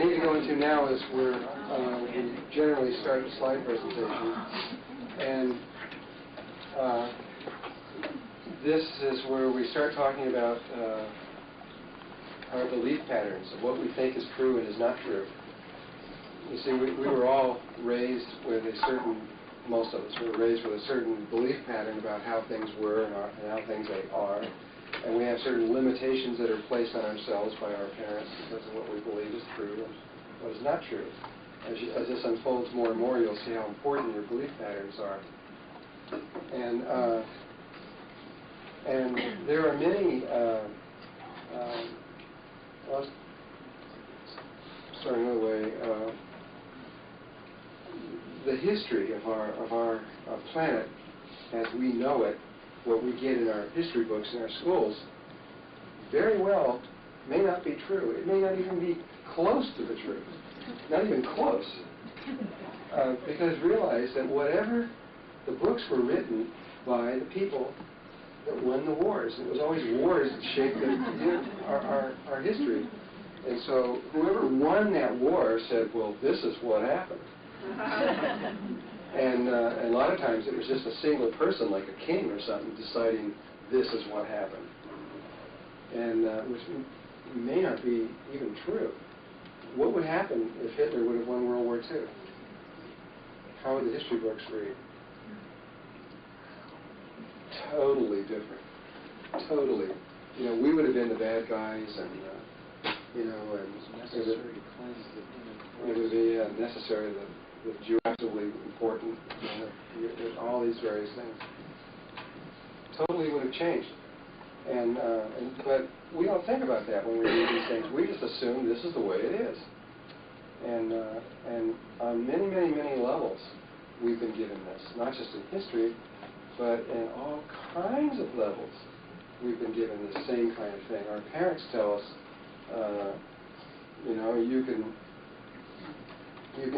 need to go into now is where we generally start the slide presentation. And this is where we start talking about our belief patterns of what we think is true and is not true. You see, we were all raised with a certain, most of us were raised with a certain belief pattern about how things were and how things are. And we have certain limitations that are placed on ourselves by our parents because of what we believe is true and what is not true. As this unfolds more and more, you'll see how important your belief patterns are. And there are many, well, start another way, the history of our planet as we know it, what we get in our history books in our schools, very well may not be true. It may not even be close to the truth. Not even close. Because realize that whatever the books were written by the people that won the wars. It was always wars that shaped our history. And so whoever won that war said, well, this is what happened. And a lot of times it was just a single person, like a king or something, deciding this is what happened. And which may not be even true. What would happen if Hitler would have won World War II? How would the history books read? Totally different. Totally. You know, we would have been the bad guys, and you know, and necessary to cleanse the human race. It would be necessary. The Jew absolutely important. You know, all these various things. Totally would have changed. But we don't think about that when we read these things. We just assume this is the way it is. And on many, many, many levels, we've been given this. Not just in history, but in all kinds of levels, we've been given the same kind of thing. Our parents tell us, you know, you can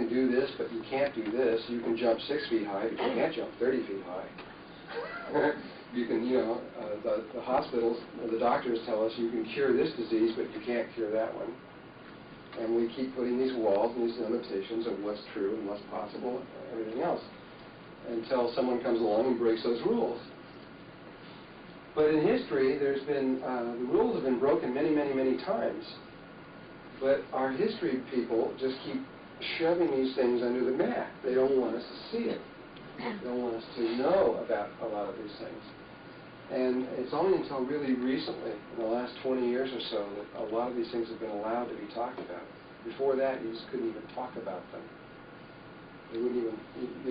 do this, but you can't do this. You can jump 6 feet high, but you can't jump 30 feet high. You can, you know, the hospitals, the doctors tell us you can cure this disease, but you can't cure that one. And we keep putting these walls and these limitations of what's true and what's possible and everything else, until someone comes along and breaks those rules. But in history, there's been, the rules have been broken many, many, many times. But our history people just keep shoving these things under the mat. They don't want us to see it. They don't want us to know about a lot of these things. And it's only until really recently, in the last 20 years or so, that a lot of these things have been allowed to be talked about. Before that, you just couldn't even talk about them. They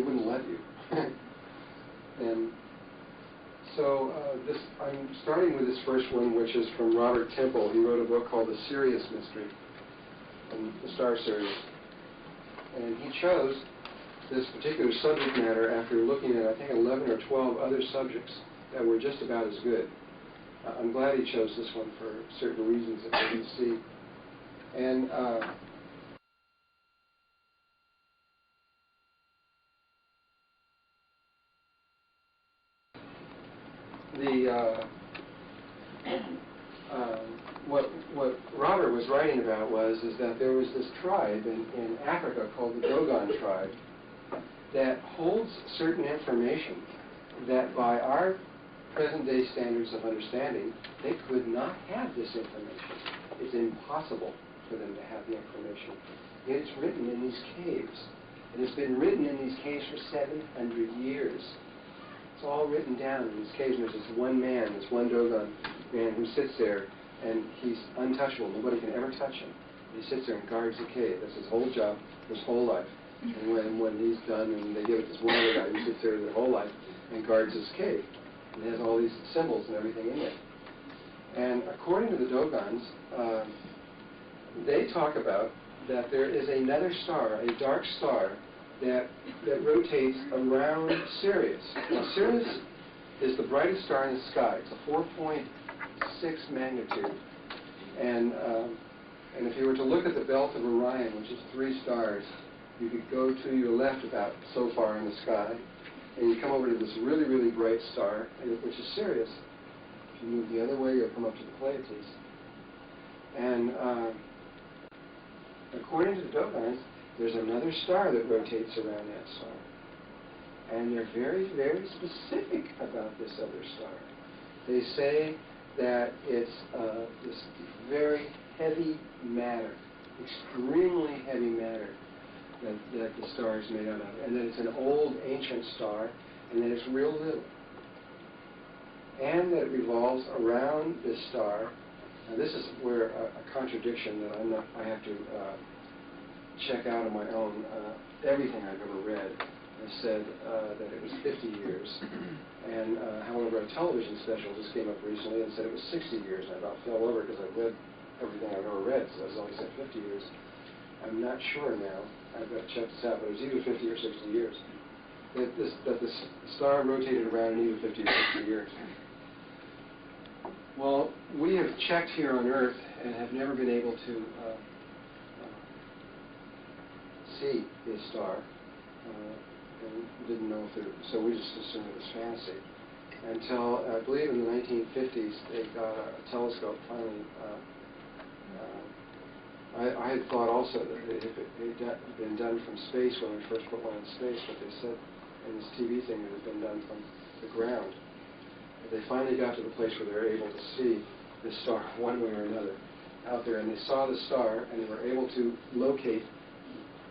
wouldn't let you. And so I'm starting with this first one, which is from Robert Temple. He wrote a book called The Sirius Mystery, and the Star Series. And he chose this particular subject matter after looking at, I think, 11 or 12 other subjects that were just about as good. I'm glad he chose this one for certain reasons that we can see. And what Robert was writing about is that there was this tribe in Africa called the Dogon tribe that holds certain information that by our present-day standards of understanding, they could not have this information. It's impossible for them to have the information. Yet it's written in these caves. And it's been written in these caves for 700 years. It's all written down in these caves. And there's this one man, this one Dogon man who sits there, and he's untouchable. Nobody can ever touch him. He sits there and guards the cave. That's his whole job, his whole life. And when he's done, and they give it to this one other guy who sits there their whole life and guards his cave. And it has all these symbols and everything in it. And according to the Dogons, they talk about that there is another star, a dark star, that rotates around Sirius. Now, Sirius is the brightest star in the sky. It's a 4.6 magnitude. And if you were to look at the belt of Orion, which is 3 stars, you could go to your left about so far in the sky, and you come over to this really, really bright star, which is Sirius. If you move the other way, you'll come up to the Pleiades. And according to the Dogons, there's another star that rotates around that star. And they're very, very specific about this other star. They say that it's this very heavy matter, extremely heavy matter that the star is made out of. And that it's an old, ancient star, and that it's real little. And that it revolves around this star. Now this is where a contradiction that I have to check out on my own. Everything I've ever read has said that it was 50 years. And however, a television special just came up recently and said it was 60 years. And I about fell over because I read everything I've ever read, so it's only said 50 years. I'm not sure now. I've got to check this out, but it was either 50 or 60 years. That the star rotated around in either 50 or 60 years. Well, we have checked here on Earth and have never been able to see this star. And didn't know if it, so we just assumed it was fantasy. Until, I believe in the 1950s, they got a telescope finally. I had thought also that it had been done from space when we first put one in space, but they said in this TV thing it had been done from the ground. But they finally got to the place where they were able to see the star one way or another out there, and they saw the star, and they were able to locate,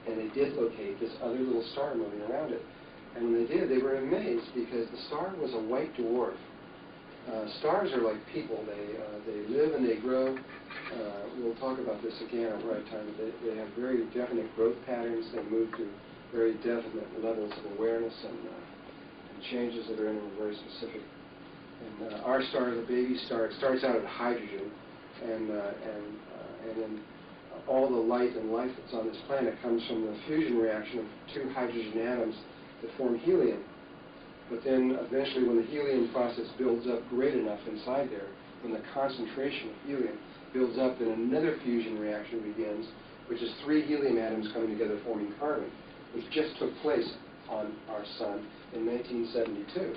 and they did locate this other little star moving around it. And when they did, they were amazed because the star was a white dwarf. Stars are like people. They live and they grow. We'll talk about this again at the right time. They have very definite growth patterns. They move through very definite levels of awareness and changes that are in them are very specific. And our star, the baby star, it starts out at hydrogen, and then all the light and life that's on this planet comes from the fusion reaction of two hydrogen atoms that form helium. But then eventually when the helium process builds up great enough inside there, when the concentration of helium builds up, then another fusion reaction begins, which is three helium atoms coming together forming carbon, which just took place on our sun in 1972,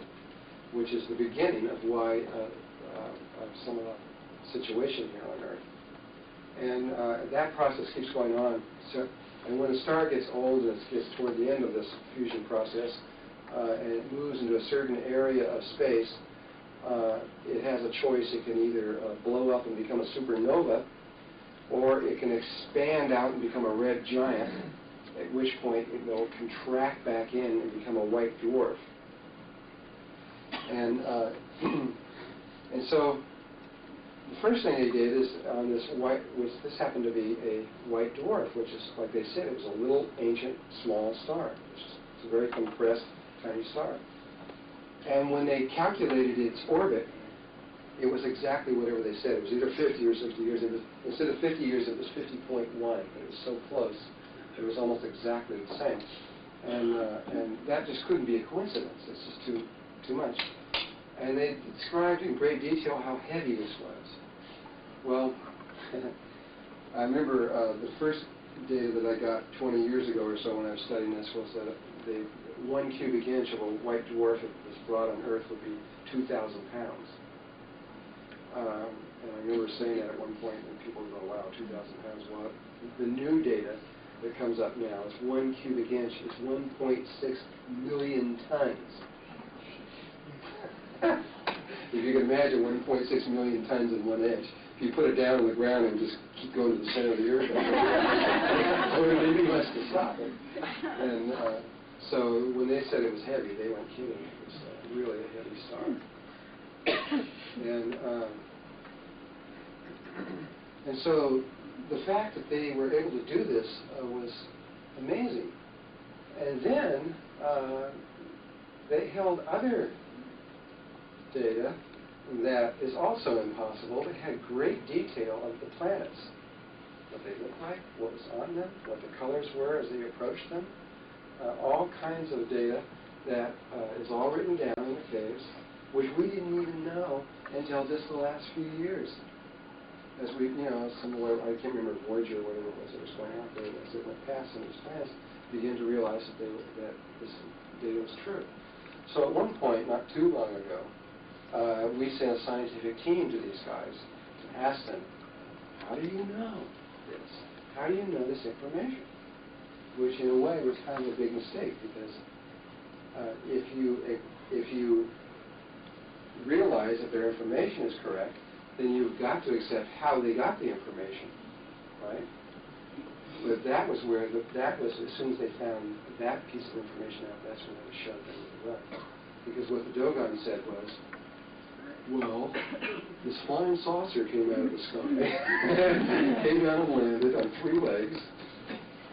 which is the beginning of why of some of the situation here on Earth. And that process keeps going on. So, and when a star gets old and it gets toward the end of this fusion process, and it moves into a certain area of space, it has a choice. It can either blow up and become a supernova, or it can expand out and become a red giant, at which point it will contract back in and become a white dwarf. And and so the first thing they did is on this white, this happened to be a white dwarf, which is, like they said, it was a little ancient small star. It's a very compressed tiny star. And when they calculated its orbit, it was exactly whatever they said. It was either 50 or 60 years. It was, instead of 50 years, it was 50.1. It was so close. It was almost exactly the same. And that just couldn't be a coincidence. It's just too much. And they described in great detail how heavy this was. Well, I remember the first data that I got 20 years ago or so when I was studying this was that 1 cubic inch of a white dwarf, if it was brought on Earth, would be 2,000 pounds. And I remember saying that at one point, and people would go, wow, 2,000 pounds. Well, the new data that comes up now is 1 cubic inch is 1.6 million tons. If you can imagine 1.6 million tons in 1 inch, if you put it down on the ground and just keep going to the center of the earth, it wouldn't be much to stop it. And so when they said it was heavy, they weren't kidding. It was really a heavy star. And so the fact that they were able to do this was amazing. And then they held other data that is also impossible. They had great detail of the planets, what they looked like, what was on them, what the colors were as they approached them. All kinds of data that is all written down in the caves, which we didn't even know until just the last few years. As we, I can't remember Voyager or whatever it was that was going out there, as it went past some of these planets, began to realize that this data was true. So at one point, not too long ago, we sent a scientific team to these guys to ask them, how do you know this? how do you know this information? Which in a way was kind of a big mistake, because if you realize that their information is correct, then you've got to accept how they got the information, right? But that was as soon as they found that piece of information out, that's when they shoved it into the rug. Because what the Dogon said was, well, this flying saucer came out of the sky, came down and landed on 3 legs,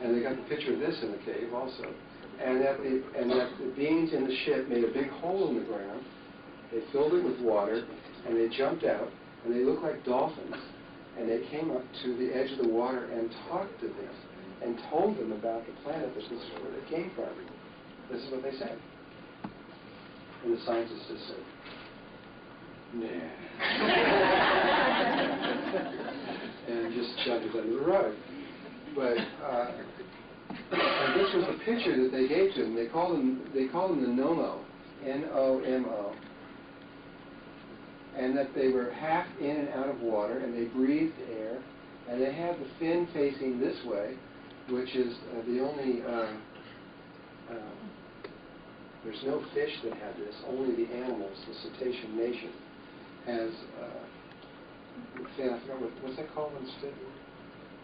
and they got the picture of this in the cave also, and that the beings in the ship made a big hole in the ground, they filled it with water, and they jumped out, and they looked like dolphins, and they came up to the edge of the water and talked to them, and told them about the planet, that this is where they came from. This is what they said. And the scientists just said, nah. And just shoved it under the rug. But and this was the picture that they gave to them. They called them the Nomo, N-O-M-O, and that they were half in and out of water, and they breathed air, and they had the fin facing this way, which is the only. There's no fish that have this. Only the animals, the cetacean nation, has. I forgot what's that called when it's fit?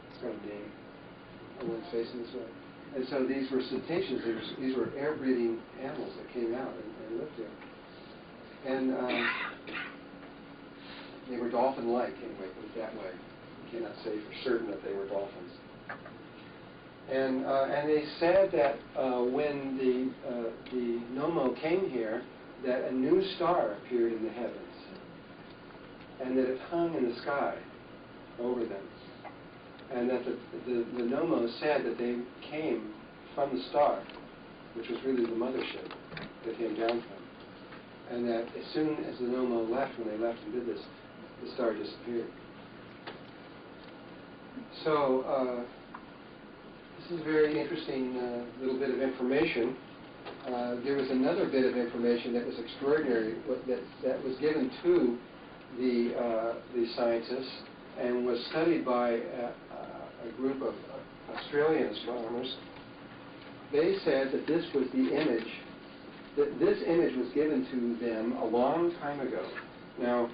It's got a name. When it's facing this way. And so these were cetaceans. These were air-breathing animals that came out and lived there. And they were dolphin-like, anyway, put it that way. You cannot say for certain that they were dolphins. And they said that when the Nomo came here, that a new star appeared in the heavens, and that it hung in the sky over them. And that the Nomo said that they came from the star, which was really the mothership that came down from. And that as soon as the Nomo left, when they left and did this, the star disappeared. So this is a very interesting little bit of information. There was another bit of information that was extraordinary, that was given to the scientists and was studied by a group of Australian astronomers. They said that this was the image, that this image was given to them a long time ago. Now,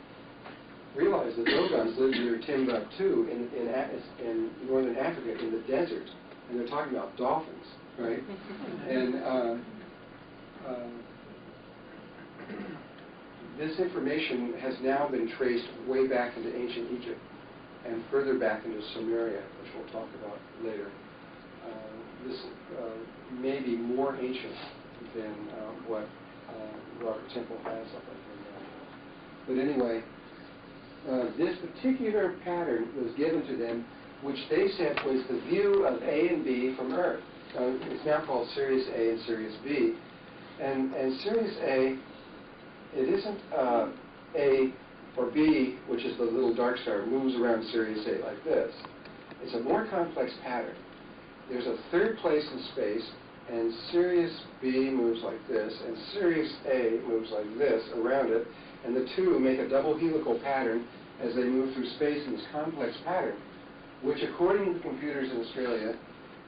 realize that Dogons lived near Timbuktu in northern Africa in the desert, and they're talking about dolphins, right? And this information has now been traced way back into ancient Egypt and further back into Sumeria, which we'll talk about later. This may be more ancient than what Robert Temple has up there. But anyway, this particular pattern was given to them, which they said was the view of A and B from Earth. It's now called Sirius A and Sirius B. And Sirius A, it isn't A or B, which is the little dark star, moves around Sirius A like this. It's a more complex pattern. There's a third place in space, and Sirius B moves like this, and Sirius A moves like this around it, and the two make a double helical pattern as they move through space in this complex pattern, which, according to the computers in Australia,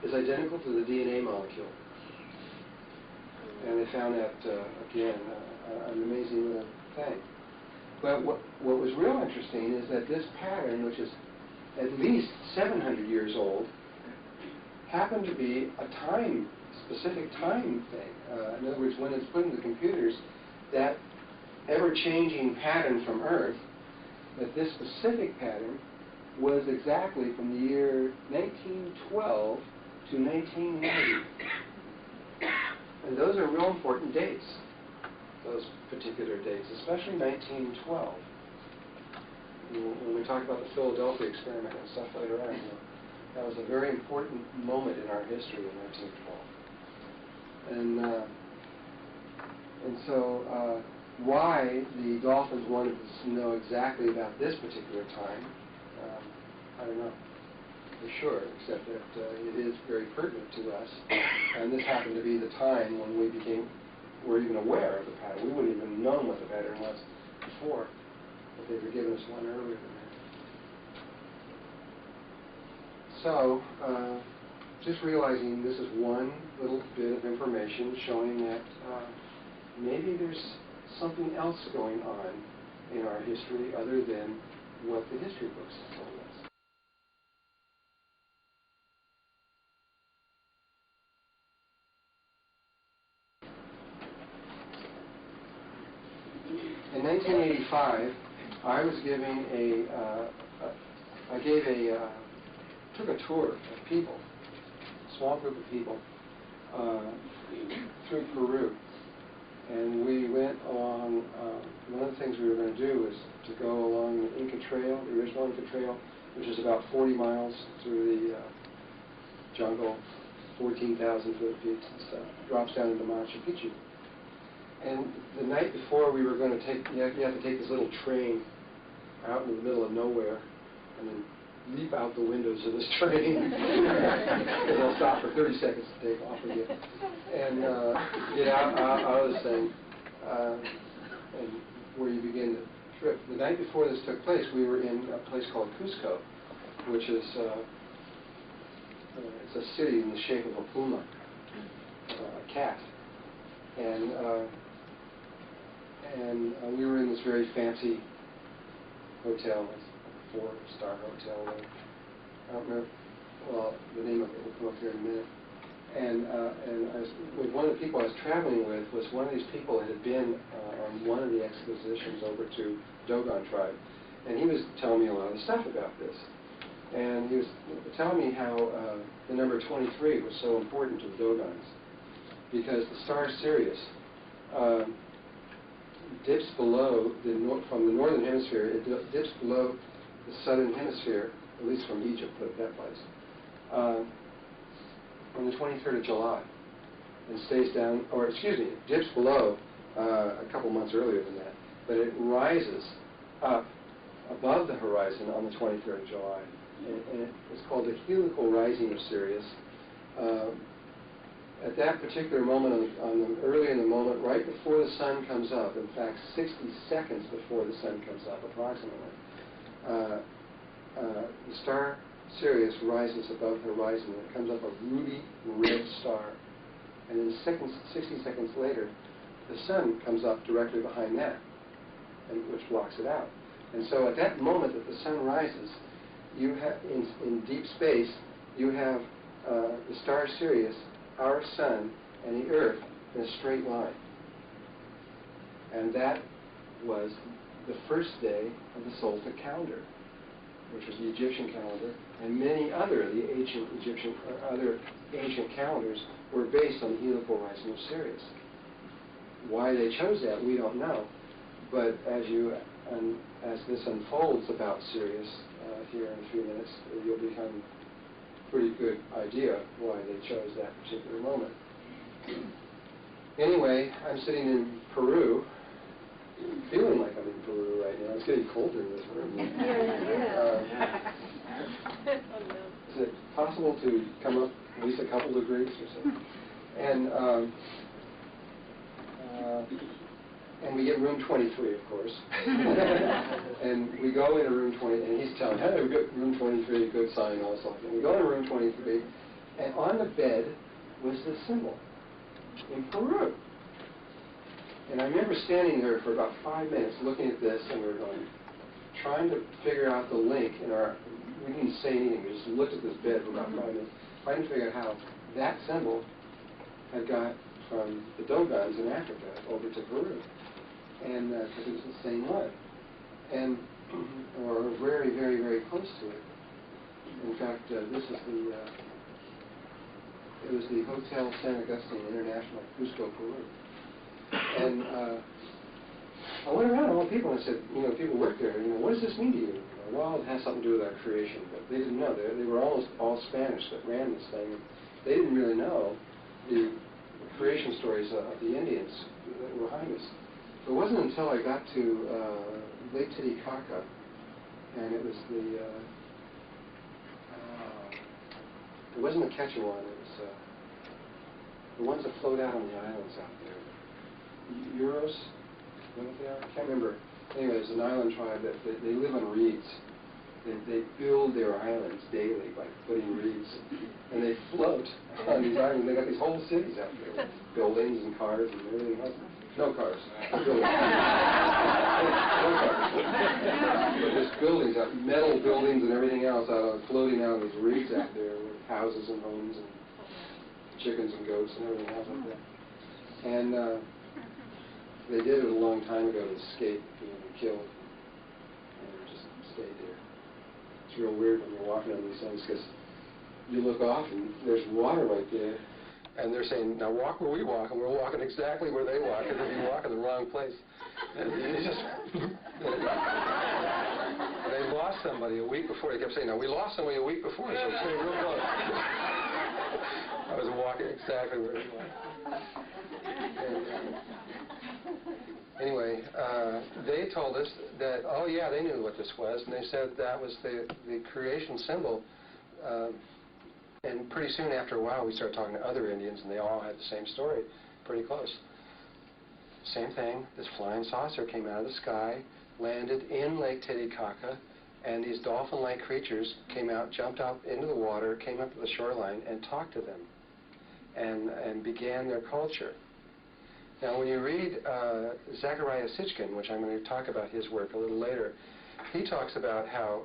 is identical to the DNA molecule. And they found that, again, an amazing little thing. But what was real interesting is that this pattern, which is at least 700 years old, happened to be a specific time thing. In other words, when it's put into the computers, that ever-changing pattern from Earth, that this specific pattern was exactly from the year 1912 to 1990. And those are real important dates, those particular dates, especially 1912. When we talk about the Philadelphia experiment and stuff later on, that was a very important moment in our history in 1912. And so why the dolphins wanted to know exactly about this particular time, I don't know for sure, except that it is very pertinent to us. And this happened to be the time when were even aware of the pattern. We wouldn't even have known what the pattern was before, but they were giving us one earlier than that. So, just realizing this is one little bit of information showing that maybe there's something else going on in our history other than what the history books told us. In 1985, I was giving took a tour of people, a small group of people, through Peru. And we went along, one of the things we were going to do was to go along the Inca Trail, the original Inca Trail, which is about 40 miles through the jungle, 14,000 foot peaks and stuff, drops down into Machu Picchu. And the night before we were going to take, you have to take this little train out in the middle of nowhere and then leap out the windows of this train. Because they'll stop for 30 seconds to take off again. And get out of this thing, and where you begin the trip. The night before this took place, we were in a place called Cusco, which is it's a city in the shape of a puma, a cat. And we were in this very fancy hotel, a 4-star hotel. I don't remember, well, the name of it will come up here in a minute. And one of the people I was traveling with was one of these people that had been on one of the expeditions over to Dogon tribe. And he was telling me a lot of stuff about this. And he was telling me how the number 23 was so important to the Dogons, because the star Sirius dips below, from the northern hemisphere, it dips below the southern hemisphere, at least from Egypt, put it that place, on the 23rd of July, and stays down, or excuse me, it dips below a couple months earlier than that, but it rises up above the horizon on the 23rd of July. And it's called the helical rising of Sirius. At that particular moment, early in the moment, right before the sun comes up, in fact 60 seconds before the sun comes up approximately, the star Sirius rises above the horizon, and it comes up a ruby red star. And then 60 seconds later, the sun comes up directly behind that, which blocks it out. And so at that moment that the sun rises, you have, in deep space, you have the star Sirius, our sun, and the Earth in a straight line. And that was the first day of the Solstice calendar, which was the Egyptian calendar, and many other of the ancient calendars were based on the helical rising of Sirius. Why they chose that, we don't know. But as this unfolds about Sirius here in a few minutes, you'll become a pretty good idea why they chose that particular moment. Anyway, I'm sitting in Peru, feeling like I'm in Peru right now. It's getting colder in this room. Is it possible to come up at least a couple degrees or so? And we get room 23, of course. And we go into room 20, and he's telling me, hey, we got room 23, good sign, all this stuff. And we go into room 23, and on the bed was this symbol in Peru. And I remember standing there for about 5 minutes looking at this, and we were trying to figure out the link in our, we didn't say anything, we just looked at this bed for about 5 minutes, trying to figure out how that symbol had got from the Dogons in Africa over to Peru. And because it was the same one. And or very, very, very close to it. In fact, this is it was the Hotel San Agustin International, Cusco, Peru. And I went around to all the people and I said, people work there, what does this mean to you? Well, it has something to do with our creation, but they didn't know. They were almost all Spanish that ran this thing. They didn't really know the creation stories of the Indians that were behind us. It wasn't until I got to Lake Titicaca, and it was it wasn't the Quechuan, it was the ones that float out on the islands out there. Euros, what they are? I can't remember. Anyway, there's an island tribe that they live on reeds, They build their islands daily by putting reeds, and they float on these islands. They got these whole cities out there with buildings and cars and everything else. No cars. Buildings. No cars. But just buildings, metal buildings and everything else floating out on these reeds out there with houses and homes and chickens and goats and everything else like that. And they did it a long time ago to escape being killed and just stayed there. It's real weird when you're walking on these things because you look off and there's water right there. And they're saying, now walk where we walk, and we're walking exactly where they walk, and you walk in the wrong place. And it's just... They lost somebody a week before. They kept saying, now we lost somebody a week before, so it's real close. I was walking exactly where they walked. Anyway, they told us that, oh yeah, they knew what this was, and they said that was the creation symbol. And pretty soon after a while, we started talking to other Indians, and they all had the same story, pretty close. Same thing, this flying saucer came out of the sky, landed in Lake Titicaca, and these dolphin-like creatures came out, jumped out into the water, came up to the shoreline, and talked to them, and began their culture. Now, when you read Zecharia Sitchin, which I'm going to talk about his work a little later, he talks about how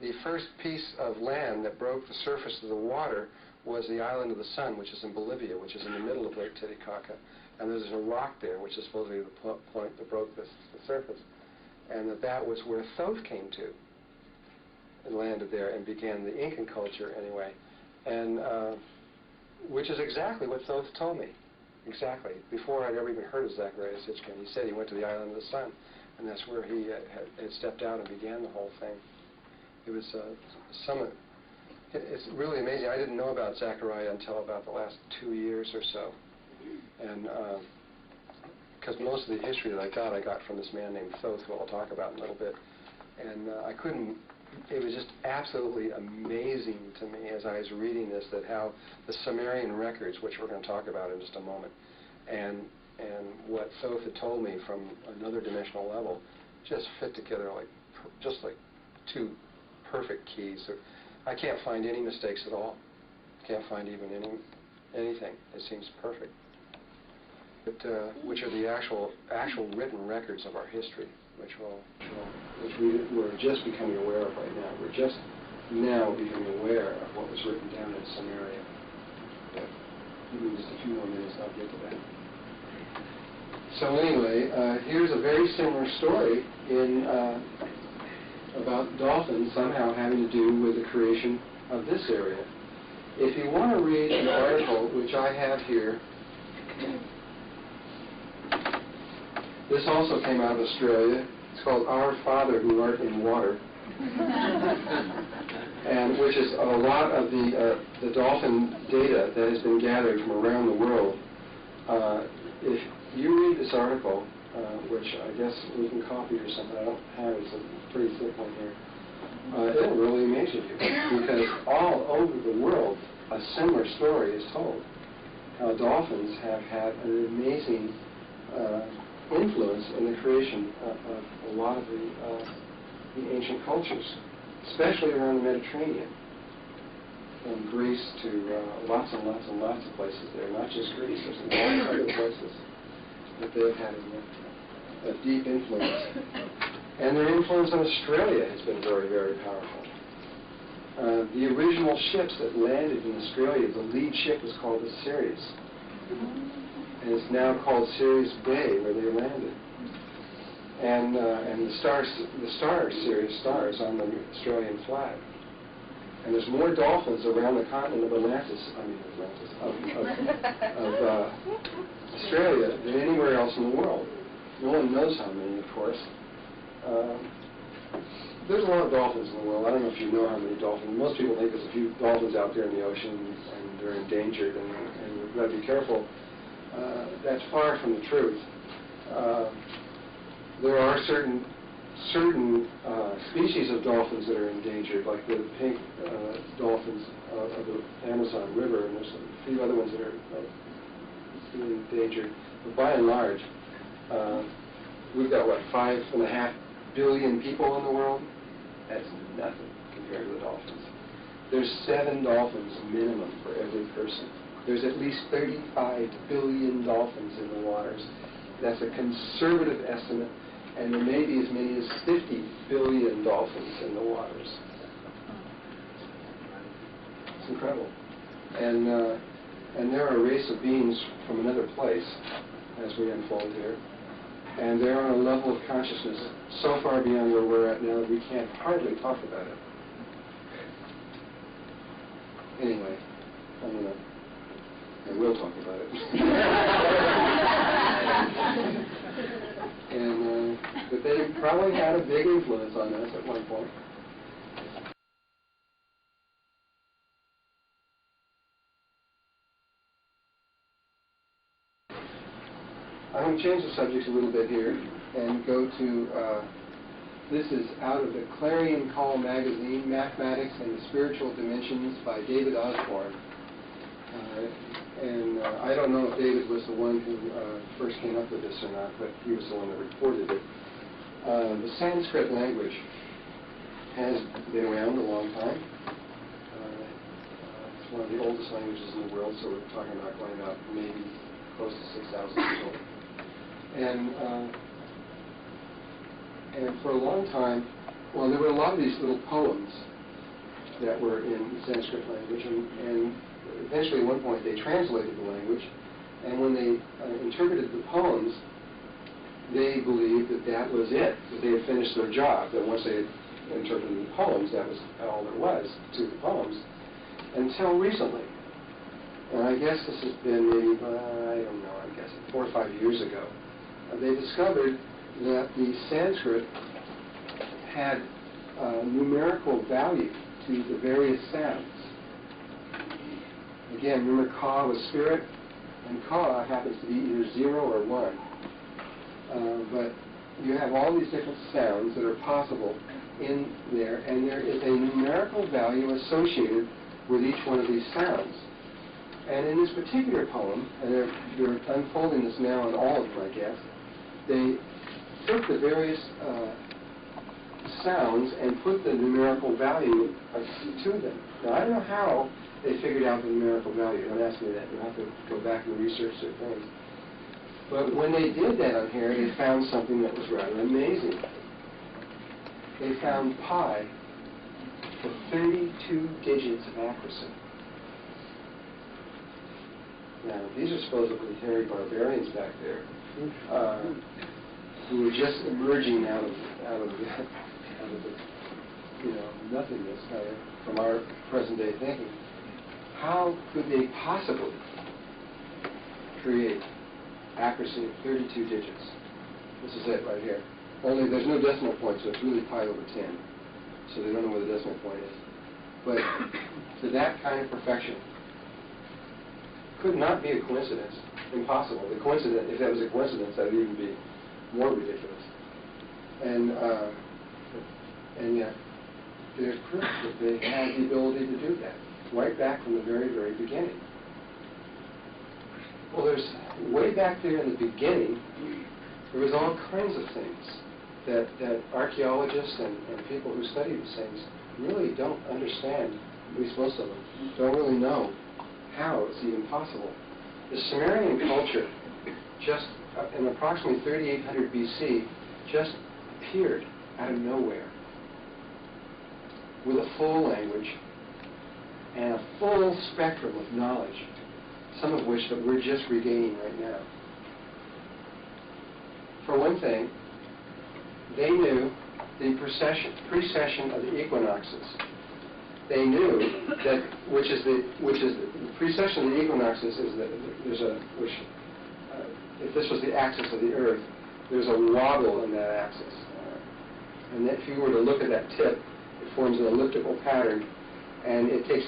the first piece of land that broke the surface of the water was the island of the Sun, which is in Bolivia, which is in the middle of Lake Titicaca. And there's a rock there, which is supposedly the point that broke the surface. And that was where Thoth came to and landed there and began the Incan culture anyway. And which is exactly what Thoth told me. Exactly. Before I'd ever even heard of Zecharia Sitchin, he said he went to the island of the Sun, and that's where he had stepped out and began the whole thing. It was it's really amazing. I didn't know about Zecharia until about the last 2 years or so. And because most of the history that I got from this man named Thoth, who I'll talk about in a little bit. And I couldn't, it was just absolutely amazing to me as I was reading this, that how the Sumerian records, which we're going to talk about in just a moment, and what Thoth had told me from another dimensional level, just fit together like, just like two perfect keys. I can't find any mistakes at all. Can't find even anything. It seems perfect. But, which are the actual written records of our history, which we're just becoming aware of right now. We're just now becoming aware of what was written down in Sumeria. But even just a few more minutes, I'll get to that. So anyway, here's a very similar story in about dolphins somehow having to do with the creation of this area. If you want to read an article, which I have here, this also came out of Australia. It's called Our Father Who Art in Water, and which is a lot of the dolphin data that has been gathered from around the world. If you read this article, which I guess we can copy or something, I don't have it, it's a pretty thick one here, it'll really amaze you, because all over the world a similar story is told. How dolphins have had an amazing influence in the creation of a lot of the ancient cultures, especially around the Mediterranean, from Greece to lots and lots and lots of places there, not just Greece, there's a lot of other places that they've had a deep influence. And their influence in Australia has been very, very powerful. The original ships that landed in Australia, the lead ship was called the Sirius. And it's now called Sirius Bay, where they landed. And the star Sirius star is on the Australian flag. And there's more dolphins around the continent of Australia than anywhere else in the world. No one knows how many, of course. There's a lot of dolphins in the world. I don't know if you know how many dolphins. Most people think there's a few dolphins out there in the ocean and they're endangered and we've got to be careful. That's far from the truth. There are certain species of dolphins that are endangered, like the pink dolphins of the Amazon River, and there's a few other ones that are endangered. But by and large, we've got, what, 5.5 billion people in the world, That's nothing compared to the dolphins. There's 7 dolphins minimum for every person. There's at least 35 billion dolphins in the waters. That's a conservative estimate, and there may be as many as 50 billion dolphins in the waters. It's incredible. And they're a race of beings from another place as we unfold here. And they're on a level of consciousness so far beyond where we're at now that we can't hardly talk about it. Anyway, I will talk about it. But they probably had a big influence on us at one point. I'm going to change the subject a little bit here and go to, this is out of the Clarion Call magazine, Mathematics and the Spiritual Dimensions by David Osborne. I don't know if David was the one who first came up with this or not, but he was the one that reported it. The Sanskrit language has been around a long time. It's one of the oldest languages in the world, so we're talking about going about maybe close to 6,000 years old. And for a long time, well, there were a lot of these little poems that were in the Sanskrit language, and eventually at one point they translated the language, and when they interpreted the poems, they believed that that was it, that they had finished their job, that once they had interpreted the poems, that was all there was to the poems, until recently. And I guess this has been maybe, I don't know, I guess 4 or 5 years ago. They discovered that the Sanskrit had numerical value to the various sounds. Again, remember Ka was spirit, and Ka happens to be either 0 or 1. But you have all these different sounds that are possible in there, and there is a numerical value associated with each one of these sounds. And in this particular poem, and they're unfolding this now in all of them, I guess, they took the various sounds and put the numerical value to them. Now, I don't know how they figured out the numerical value. Don't ask me that. You'll have to go back and research their things. But when they did that on here, they found something that was rather amazing. They found pi for 32 digits of accuracy. Now, these are supposedly hairy barbarians back there, who were just emerging out of the nothingness from our present-day thinking. How could they possibly create accuracy of 32 digits? This is it right here. Only there's no decimal point, so it's really pi over 10. So they don't know where the decimal point is. But to that kind of perfection, could not be a coincidence. Impossible. The coincidence, if that was a coincidence, that would even be more ridiculous. And yet, there's proof that they had the ability to do that, right back from the very, very beginning. Well, there's way back there in the beginning, there was all kinds of things that archaeologists and people who study these things really don't understand. At least most of them don't really know how it's even possible. The Sumerian culture, just in approximately 3800 BC, just appeared out of nowhere with a full language and a full spectrum of knowledge, some of which that we're just regaining right now. For one thing, they knew the precession of the equinoxes. They knew that, which is the precession of the equinoxes is that there's a, if this was the axis of the Earth, there's a wobble in that axis. And if you were to look at that tip, it forms an elliptical pattern, and it takes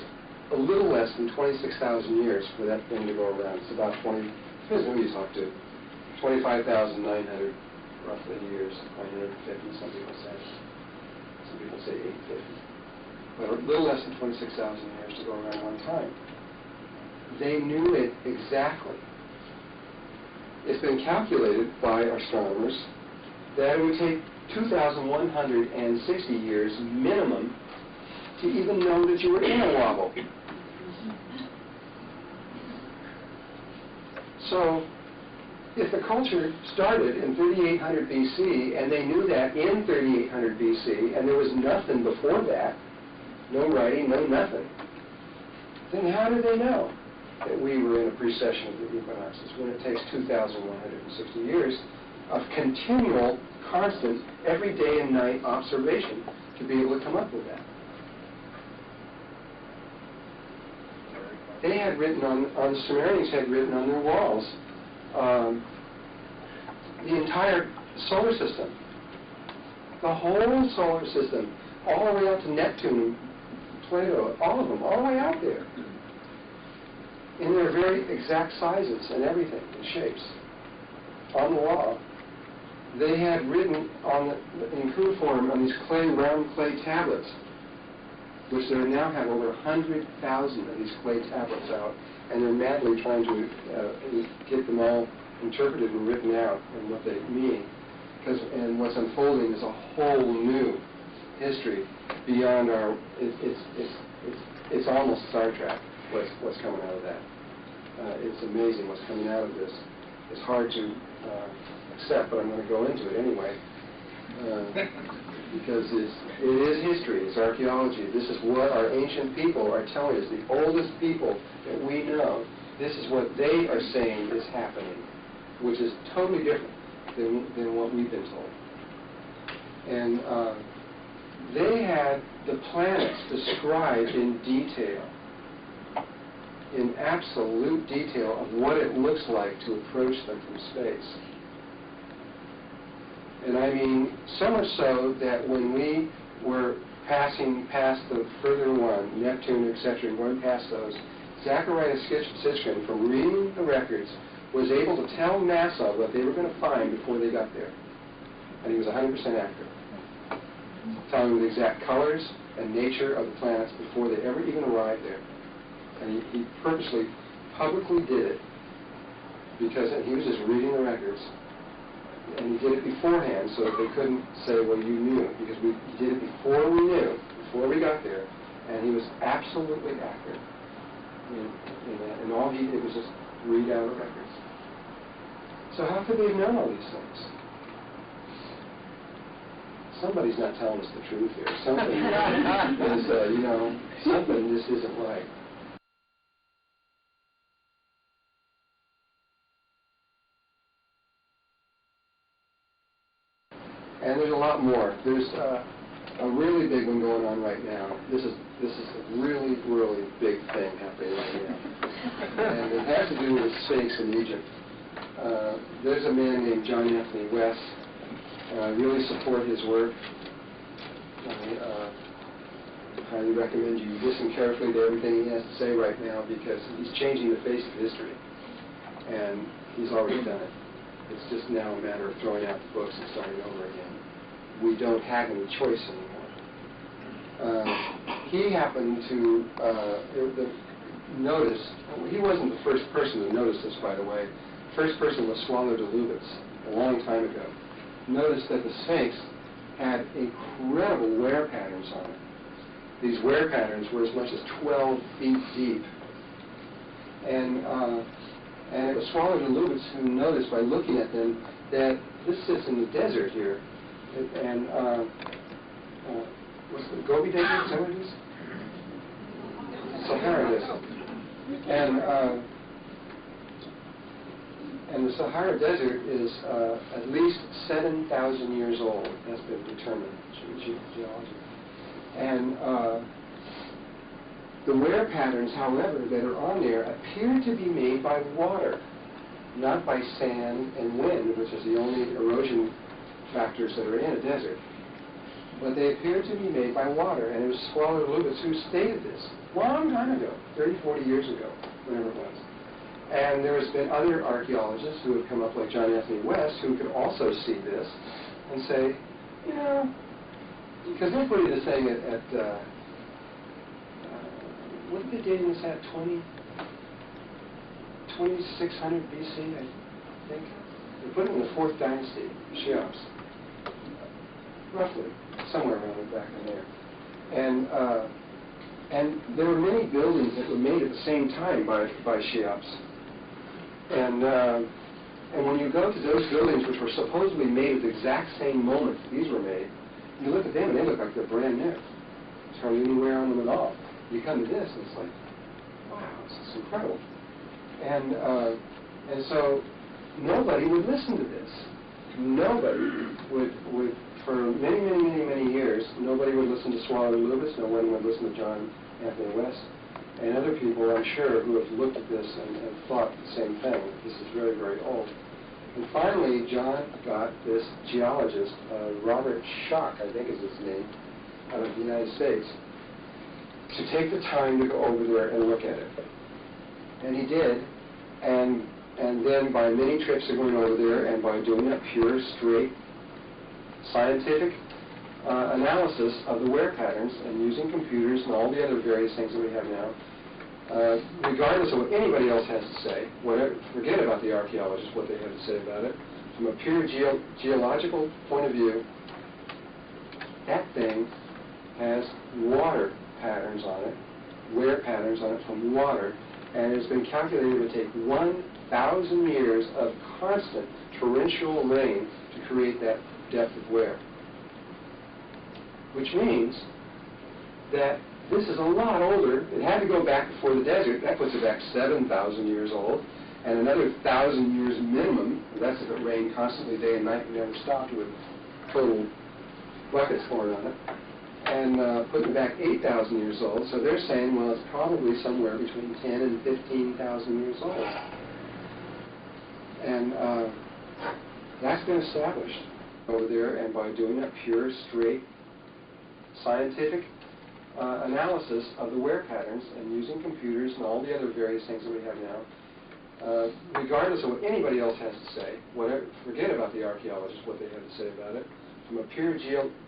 a little less than 26,000 years for that thing to go around. It's about 20, depends on who you talk to, 25,900 roughly years, 950, some people say. Some people say 850. But a little less than 26,000 years to go around one time. They knew it exactly. It's been calculated by astronomers that it would take 2,160 years minimum to even know that you were in a wobble. So, if the culture started in 3800 BC, and they knew that in 3800 BC, and there was nothing before that, no writing, no nothing, then how did they know that we were in a precession of the equinoxes when it takes 2,160 years of continual, constant, every day and night observation to be able to come up with that? They had written the Sumerians had written on their walls the entire solar system, the whole solar system, all the way out to Neptune, Plato, all of them, all the way out there, in their very exact sizes and everything, and shapes, on the wall. They had written in crude form on these round clay tablets, which they now have over 100,000 of these clay tablets out, and they're madly trying to get them all interpreted and written out and what they mean. And what's unfolding is a whole new history beyond our. It's almost Star Trek. What's coming out of that? It's amazing what's coming out of this. It's hard to accept, but I'm going to go into it anyway. Because it is history, it's archaeology. This is what our ancient people are telling us, the oldest people that we know. This is what they are saying is happening, which is totally different than what we've been told. And they had the planets described in detail, in absolute detail of what it looks like to approach them from space. And I mean, so much so that when we were passing past the further one, Neptune, etc., going past those, Zecharia Sitchin, from reading the records, was able to tell NASA what they were going to find before they got there. And he was 100% accurate, telling them the exact colors and nature of the planets before they ever even arrived there. And he purposely, publicly did it, because he was just reading the records. And he did it beforehand so that they couldn't say, well, you knew, because he did it before we knew, before we got there, and he was absolutely accurate in that. And all he did was just read out the records. So how could they have known all these things? Somebody's not telling us the truth here. Something is, something just isn't right. And there's a lot more. There's a really big one going on right now. This is a really, really big thing happening right now. And it has to do with the Sphinx in Egypt. There's a man named John Anthony West. I really support his work. I highly recommend you listen carefully to everything he has to say right now, because he's changing the face of history. And he's already done it. It's just now a matter of throwing out the books and starting over again. We don't have any choice anymore. He happened to notice, he wasn't the first person to notice this, by the way. The first person was Swallow de Lubitz, a long time ago. Noticed that the Sphinx had incredible wear patterns on it. These wear patterns were as much as 12 feet deep. And it was Swallow de Lubitz who noticed, by looking at them, that this sits in the desert here. And what's the Gobi Desert? Is that what it is? Sahara Desert. And the Sahara Desert is at least 7,000 years old. That's been determined in geology. And the wear patterns, however, that are on there appear to be made by water, not by sand and wind, which is the only erosion factors that are in a desert. But they appear to be made by water, and it was Swallow de Lubitz who stated this a long time ago, 30, 40 years ago, whenever it was. And there's been other archaeologists who have come up, like John Anthony West, who could also see this and say, because they're putting this thing at what did they date this at? 2600 BC, I think. They put it in the 4th dynasty, Cheops. roughly, somewhere around back in there. And there were many buildings that were made at the same time by Cheops. And when you go to those buildings which were supposedly made at the exact same moment these were made, you look at them and they look like they're brand new. There's hardly any wear on them at all. You come to this and it's like, wow, this is incredible. And so nobody would listen to this. Nobody would for many years, nobody would listen to Swallow Lubis, no one would listen to John Anthony West, and other people, I'm sure, who have looked at this and thought the same thing. This is very, very old. And finally, John got this geologist, Robert Schoch, I think is his name, out of the United States, to take the time to go over there and look at it. And he did, and then by many trips of going over there and by doing a pure, straight, scientific analysis of the wear patterns and using computers and all the other various things that we have now, regardless of what anybody else has to say, forget about the archaeologists, what they have to say about it, from a pure geological point of view, that thing has water patterns on it, wear patterns on it from water, and it's been calculated to take 1,000 years of constant torrential rain to create that depth of wear. Which means that this is a lot older. It had to go back before the desert. That puts it back 7,000 years old. And another 1,000 years minimum, that's if it rained constantly day and night and never stopped with total buckets pouring on it. And putting it back 8,000 years old. So they're saying, well, it's probably somewhere between 10 and 15,000 years old. And that's been established over there, and by doing a pure, straight, scientific analysis of the wear patterns and using computers and all the other various things that we have now, regardless of what anybody else has to say, forget about the archaeologists, what they have to say about it, from a pure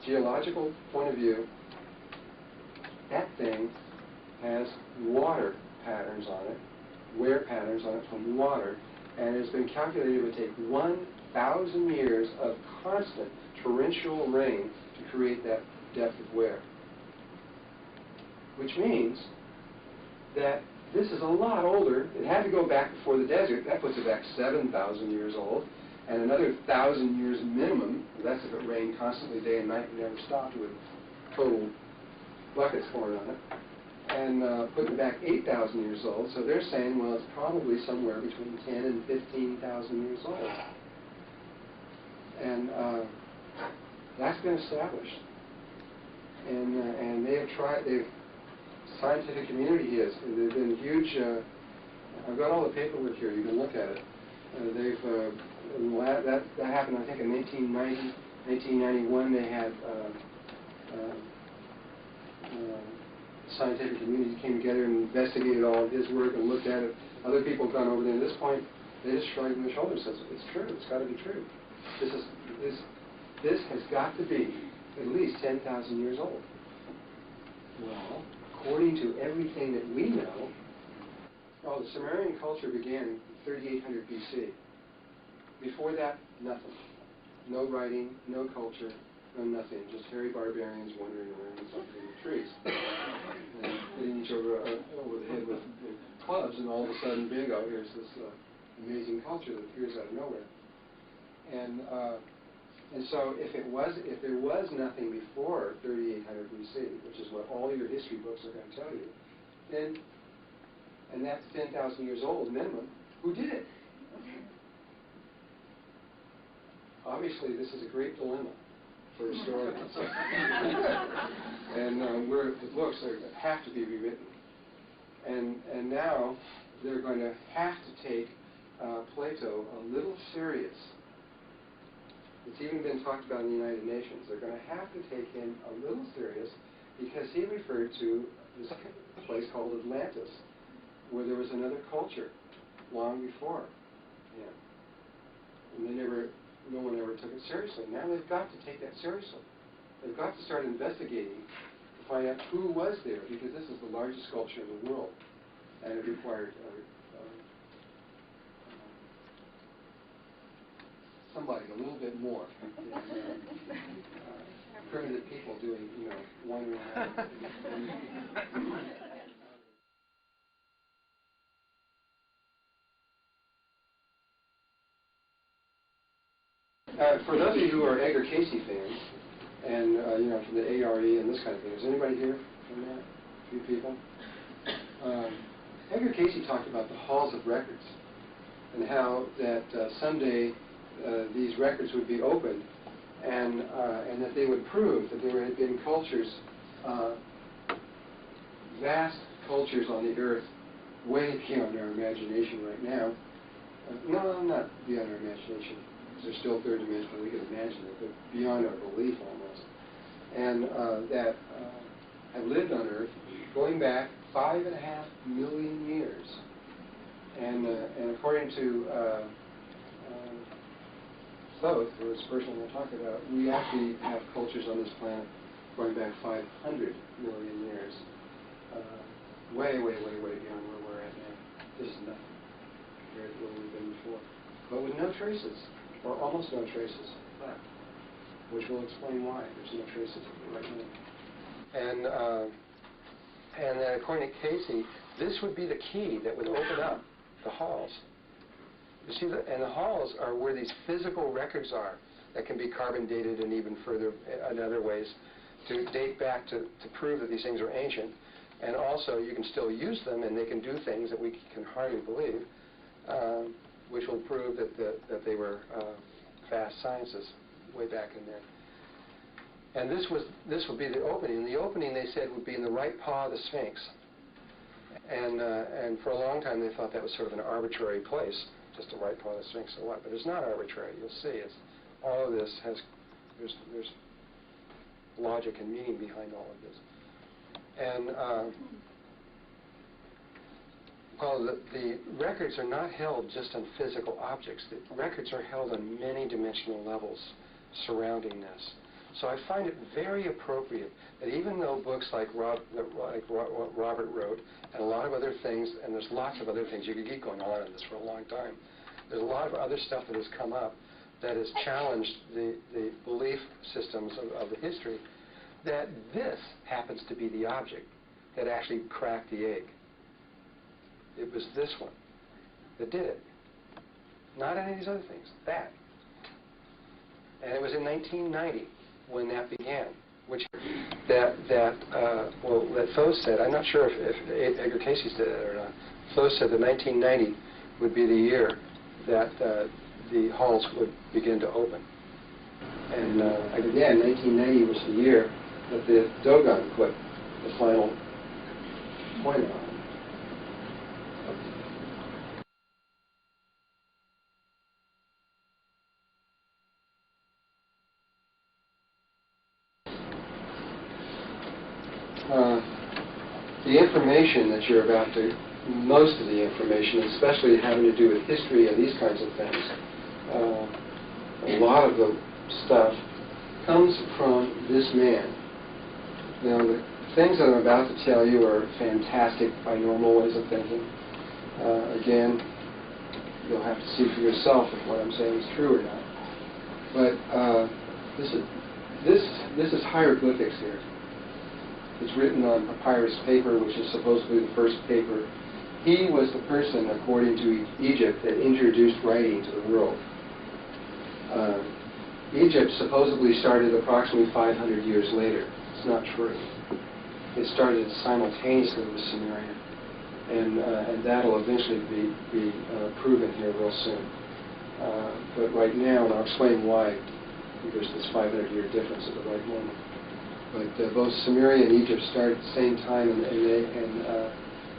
geological point of view, that thing has water patterns on it, wear patterns on it from water, and it's been calculated it would take 1,000 years of constant torrential rain to create that depth of wear. Which means that this is a lot older. It had to go back before the desert. That puts it back 7,000 years old. And another 1,000 years minimum, that's if it rained constantly day and night and never stopped with total buckets pouring on it. And putting it back 8,000 years old. So they're saying, well, it's probably somewhere between 10 and 15,000 years old. And that's been established. And they have tried, scientific community has, they've been huge, I've got all the paperwork here, you can look at it. That happened, I think, in 1990, 1991, they had scientific community came together and investigated all of his work and looked at it. Other people have gone over there. At this point, they just shrugged their shoulders and said, it's true, it's got to be true. This has got to be at least 10,000 years old. Well, according to everything that we know, the Sumerian culture began in 3800 BC. Before that, nothing. No writing, no culture, no nothing. Just hairy barbarians wandering around in the trees. And hitting each other over the head with clubs, and all of a sudden, bingo, here's this amazing culture that appears out of nowhere. And so if there was nothing before 3800 BC, which is what all your history books are going to tell you, then, and that's 10,000 years old minimum, who did it? Obviously, this is a great dilemma for historians. And the books have to be rewritten. And now they're going to have to take Plato a little serious. It's even been talked about in the United Nations. They're going to have to take him a little serious because he referred to this place called Atlantis, where there was another culture long before him. And no one ever took it seriously. Now they've got to take that seriously. They've got to start investigating to find out who was there, because this is the largest culture in the world, and it required somebody a little bit more. primitive people doing, one line. For those of you who are Edgar Cayce fans, and from the ARE and this kind of thing, is anybody here from that? A few people. Edgar Cayce talked about the halls of records and how that someday these records would be opened, and that they would prove that there had been cultures, vast cultures on the earth, way beyond our imagination right now. No, not beyond our imagination. They're still third dimensional, we can imagine it, but beyond our belief almost. And that have lived on Earth going back 5.5 million years. And according to Thoth, who is the person we'll talk about, we actually have cultures on this planet going back 500 million years. Way, way, way, way beyond where we're at now. This is nothing compared to where we've been before. But with no traces, or almost no traces left, which will explain why there's no traces right now. And then according to Cayce, this would be the key that would open up the halls. You see, and the halls are where these physical records are that can be carbon dated and even further in other ways to date back to prove that these things are ancient. And also, you can still use them, and they can do things that we can hardly believe, which will prove that they were vast sciences way back in there. And this would be the opening. And the opening, they said, would be in the right paw of the Sphinx. And for a long time, they thought that was sort of an arbitrary place, just the right paw of the Sphinx or what. But it's not arbitrary. You'll see. All of this has there's logic and meaning behind all of this. And well, the records are not held just on physical objects. The records are held on many dimensional levels surrounding this. So I find it very appropriate that even though books like what Robert wrote and a lot of other things, and there's lots of other things, you could keep going on this for a long time, there's a lot of other stuff that has come up that has challenged the belief systems of the history, that this happens to be the object that actually cracked the egg. It was this one that did it. Not any of these other things. That. And it was in 1990 when that began, which that Thoth said, I'm not sure if Edgar Cayce said it or not, Thoth said that 1990 would be the year that the halls would begin to open. And again, 1990 was the year that the Dogon put the final point on. The information that you're about to, most of the information, especially having to do with history and these kinds of things, a lot of the stuff comes from this man. Now, the things that I'm about to tell you are fantastic by normal ways of thinking. Again, you'll have to see for yourself if what I'm saying is true or not. But this is hieroglyphics here. It's written on papyrus paper, which is supposedly the first paper. He was the person, according to Egypt, that introduced writing to the world. Egypt supposedly started approximately 500 years later. It's not true. It started simultaneously with Sumeria, and that'll eventually be proven here real soon. But right now, and I'll explain why there's this 500-year difference at the right moment. But both Sumeria and Egypt started at the same time,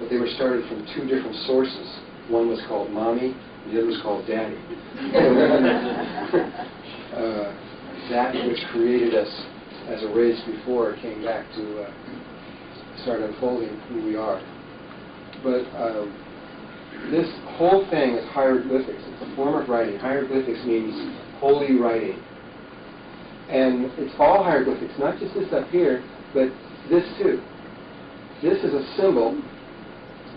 but they were started from two different sources. One was called Mommy, and the other was called Daddy. That which created us as a race before came back to start unfolding who we are. But this whole thing is hieroglyphics. It's a form of writing. Hieroglyphics means holy writing. And it's all hieroglyphics, not just this up here, but this too. This is a symbol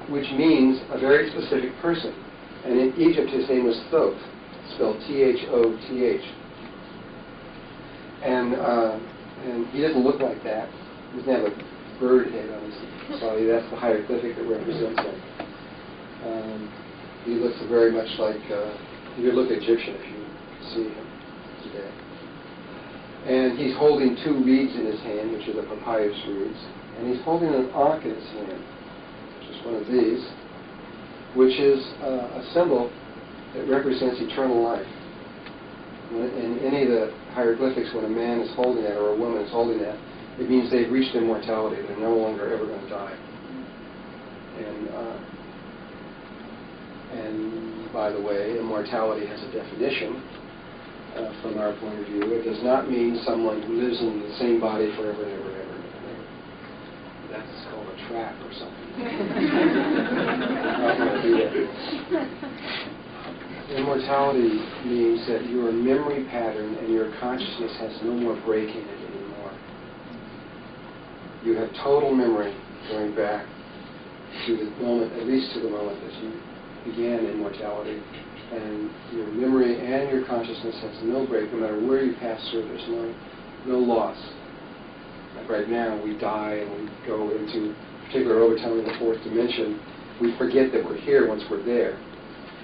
which means a very specific person. And in Egypt, his name was Thoth, spelled Thoth. And And he doesn't look like that. He doesn't have a bird head on his body. That's the hieroglyphic that represents him. He looks very much like, he would look Egyptian if you see him today. And he's holding 2 reeds in his hand, which are the papyrus reeds. And he's holding an ankh in his hand, which is one of these, which is a symbol that represents eternal life. In any of the hieroglyphics, when a man is holding that or a woman is holding that, it means they've reached immortality. They're no longer ever going to die. And by the way, immortality has a definition from our point of view. It does not mean someone who lives in the same body forever and ever and ever and ever. That's called a trap or something. Not going to do that. Immortality means that your memory pattern and your consciousness has no more break in it anymore. You have total memory going back to the moment, at least to the moment that you began immortality. And your memory and your consciousness has no break, no matter where you pass through. There's no loss. Like right now, we die and we go into particular overtime in the 4th dimension. We forget that we're here once we're there.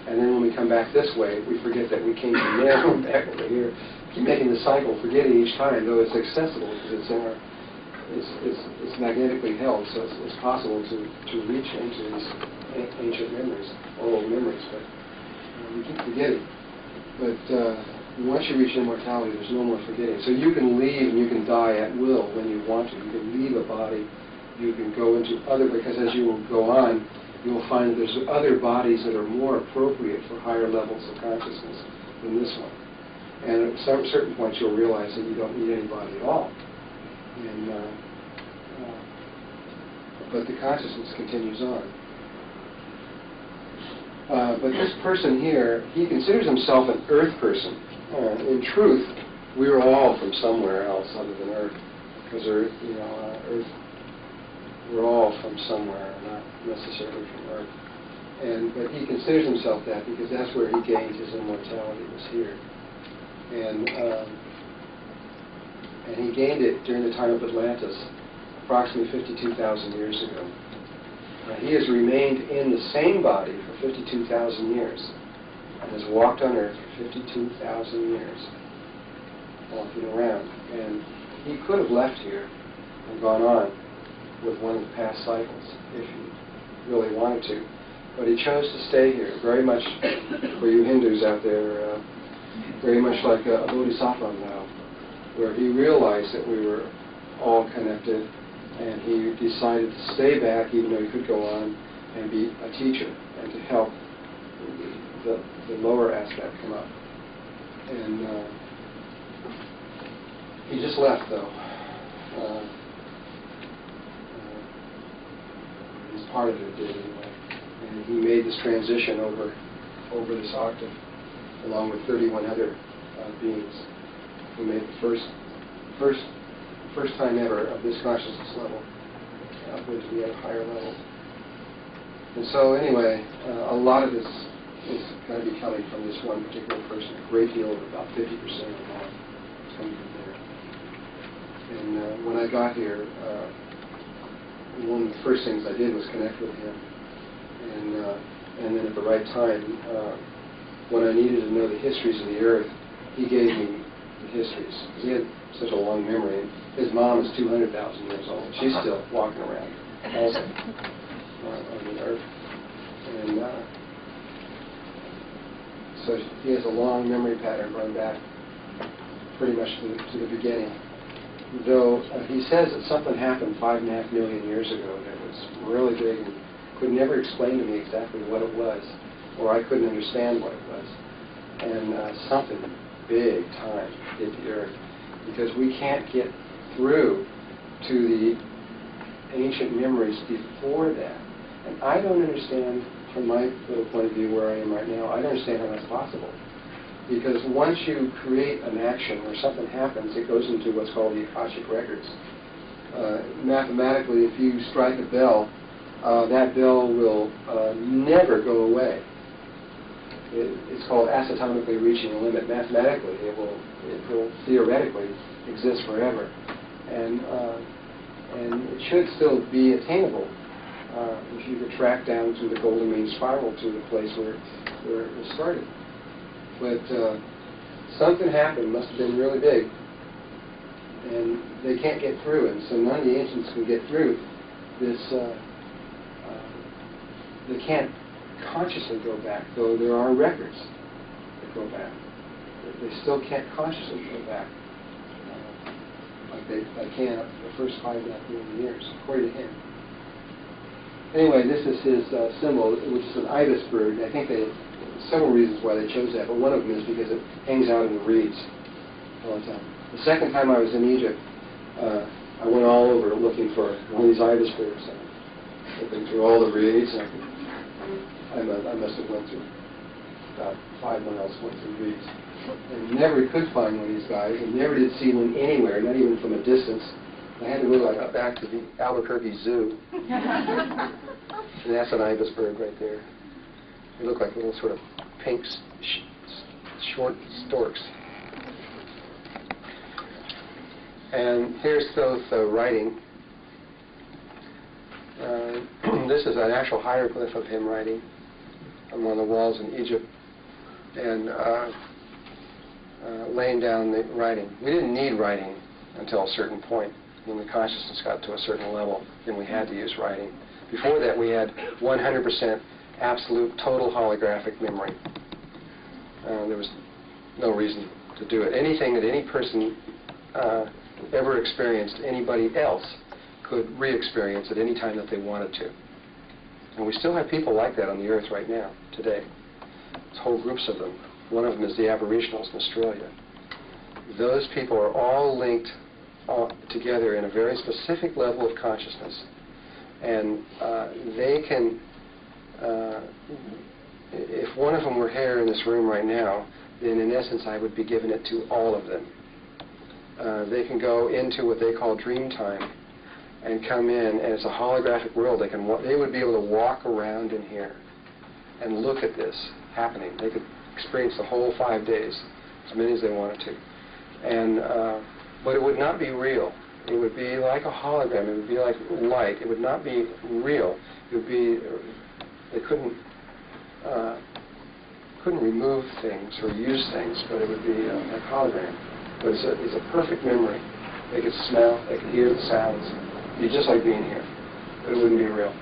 And then when we come back this way, we forget that we came from there and back over here. Keep making the cycle, forgetting each time, though it's accessible because it's in our, it's magnetically held, so it's possible to reach into these ancient memories, old memories, but we keep forgetting. But once you reach immortality, there's no more forgetting. So you can leave and you can die at will when you want to. You can leave a body. You can go into other, because as you will go on, you will find that there's other bodies that are more appropriate for higher levels of consciousness than this one. And at some certain points, you'll realize that you don't need any body at all. And, but the consciousness continues on. But this person here, he considers himself an earth person. In truth, we're all from somewhere else other than Earth, because Earth, Earth, we're all from somewhere, not necessarily from Earth. But he considers himself that because that's where he gained his immortality, was here. And he gained it during the time of Atlantis, approximately 52,000 years ago. He has remained in the same body for 52,000 years and has walked on Earth for 52,000 years, walking around. And he could have left here and gone on with one of the past cycles if he really wanted to. But he chose to stay here, very much, for you Hindus out there, very much like a bodhisattva now, where he realized that we were all connected. And he decided to stay back, even though he could go on and be a teacher and to help the lower aspect come up. And he just left, though. His part of it did, anyway. And he made this transition over this octave, along with 31 other beings who made the first time ever of this consciousness level, upward to the higher level. And so anyway, a lot of this is going to be coming from this one particular person. A great deal, of about 50% of that is coming from there. And when I got here, one of the first things I did was connect with him. And then at the right time, when I needed to know the histories of the Earth, he gave me the histories. Because he had such a long memory. And his mom is 200,000 years old. She's still walking around also on the Earth. And so he has a long memory pattern going back pretty much to the beginning. Though he says that something happened 5.5 million years ago that was really big and could never explain to me exactly what it was, or I couldn't understand what it was. And something big time hit the Earth, because we can't get through to the ancient memories before that. And I don't understand, from my little point of view where I am right now, I don't understand how that's possible. Because once you create an action or something happens, it goes into what's called the Akashic Records. Mathematically, if you strike a bell, that bell will never go away. It's called asymptotically reaching a limit. Mathematically, it will theoretically exist forever. and it should still be attainable if you could track down to the Golden Mean Spiral, to the place where it was started. But something happened, must have been really big, and they can't get through, and so none of the ancients can get through this. They can't consciously go back, though there are records that go back. They still can't consciously go back like they can the first 5.5 million years, according to him. Anyway, this is his symbol, which is an ibis bird. I think there's several reasons why they chose that, but one of them is because it hangs out in the reeds all the time. The second time I was in Egypt, I went all over looking for one of these ibis birds. Looking through all the reeds. I must have went through about 5 miles, went through reeds. And never could find one of these guys, and never did see one anywhere, not even from a distance. I had to go back to the Albuquerque Zoo. And that's an ibis bird right there. They look like little sort of pink, short storks. And here's Thoth writing. This is an actual hieroglyph of him writing on one of the walls in Egypt, and laying down the writing. We didn't need writing until a certain point. When the consciousness got to a certain level, then we had to use writing. Before that, we had 100% absolute total holographic memory. There was no reason to do it. Anything that any person ever experienced, anybody else could re-experience at any time that they wanted to. And we still have people like that on the earth right now, today. There's whole groups of them. One of them is the Aboriginals in Australia. Those people are all linked together in a very specific level of consciousness. And they can, if one of them were here in this room right now, then in essence I would be giving it to all of them. They can go into what they call dream time and come in, and it's a holographic world. They would be able to walk around in here and look at this happening. They could experience the whole 5 days, as many as they wanted to. And but it would not be real. It would be like a hologram. It would be like light. It would not be real. It would be, they couldn't remove things or use things, but it would be like a hologram. But it's a perfect memory. They could smell, they could hear the sounds. It'd be just like being here, but it wouldn't be real.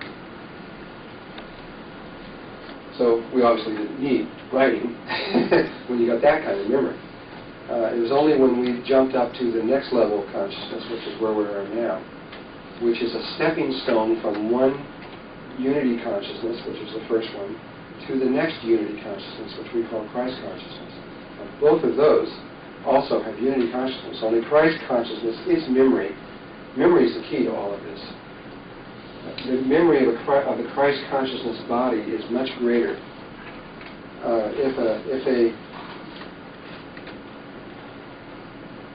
So we obviously didn't need writing when you got that kind of memory. It was only when we jumped up to the next level of consciousness, which is where we are now, which is a stepping stone from one unity consciousness, which is the first one, to the next unity consciousness, which we call Christ consciousness. Now, both of those also have unity consciousness, only Christ consciousness is memory. Memory is the key to all of this. The memory of the Christ consciousness body is much greater.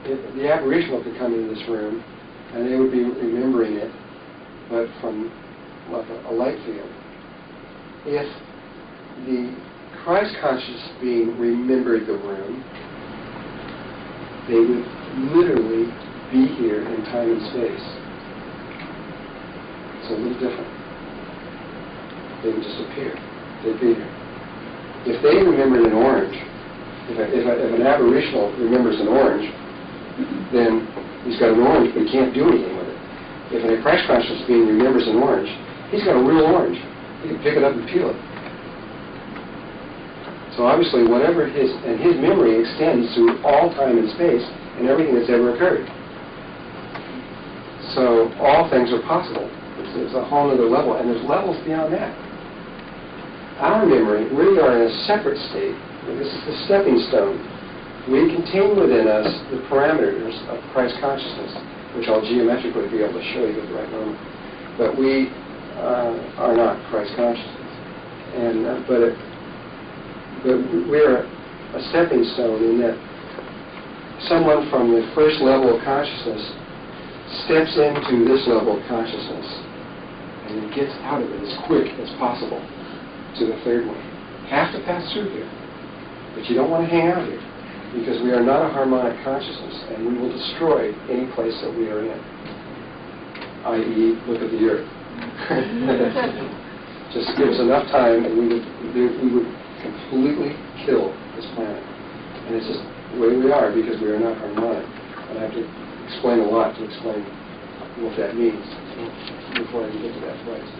If the Aboriginal could come into this room, and they would be remembering it, but from like a light field. If the Christ conscious being remembered the room, they would literally be here in time and space. It's a little different. They would just appear. They'd be here. If they remembered an orange, if an Aboriginal remembers an orange, then he's got an orange, but he can't do anything with it. If a Christ conscious being remembers an orange, he's got a real orange. He can pick it up and peel it. So obviously, whatever his memory extends through all time and space and everything that's ever occurred. So all things are possible. It's a whole other level, and there's levels beyond that. Our memory, we are in a separate state. This is the stepping stone. We contain within us the parameters of Christ consciousness, which I'll geometrically be able to show you at the right moment. But we are not Christ consciousness. And but we're a stepping stone in that someone from the first level of consciousness steps into this level of consciousness and then gets out of it as quick as possible to the third one. Have to pass through here, but you don't want to hang out here. Because we are not a harmonic consciousness, and we will destroy any place that we are in, i.e., look at the Earth. Just give us enough time, and we would completely kill this planet. And it's just the way we are, because we are not harmonic. And I have to explain a lot to explain what that means before I can get to that place.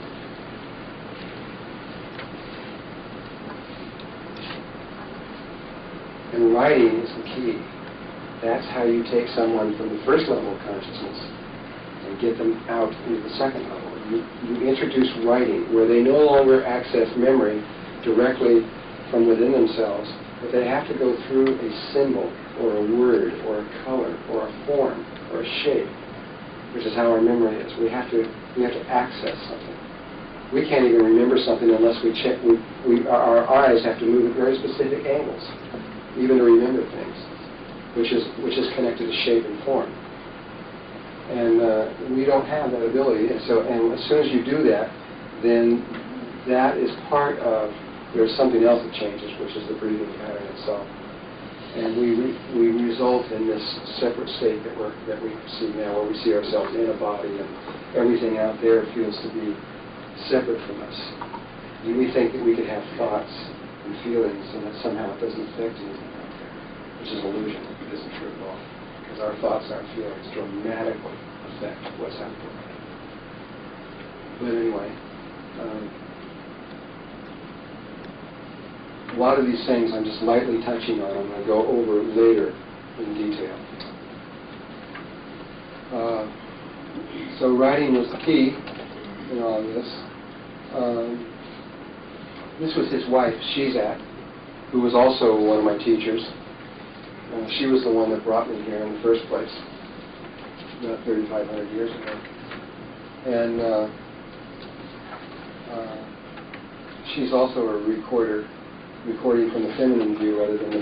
And writing is the key. That's how you take someone from the first level of consciousness and get them out into the second level. You introduce writing where they no longer access memory directly from within themselves, but they have to go through a symbol or a word or a color or a form or a shape, which is how our memory is. We have to access something. We can't even remember something unless we check. Our eyes have to move at very specific angles, even to remember things, which is connected to shape and form. And we don't have that ability. And as soon as you do that, then that is part of. There's something else that changes, which is the breathing pattern itself. And we result in this separate state that we see now, where we see ourselves in a body, and everything out there feels to be separate from us. And we think that we could have thoughts and feelings, and that somehow it doesn't affect anything out there, which is illusion. It isn't true at all. Because our thoughts and our feelings dramatically affect what's out there. But anyway, a lot of these things I'm just lightly touching on. I'm going to go over later in detail. So writing was the key in all of this. This was his wife, Shizak, who was also one of my teachers. She was the one that brought me here in the first place, about 3,500 years ago. And she's also a recording from the feminine view rather than the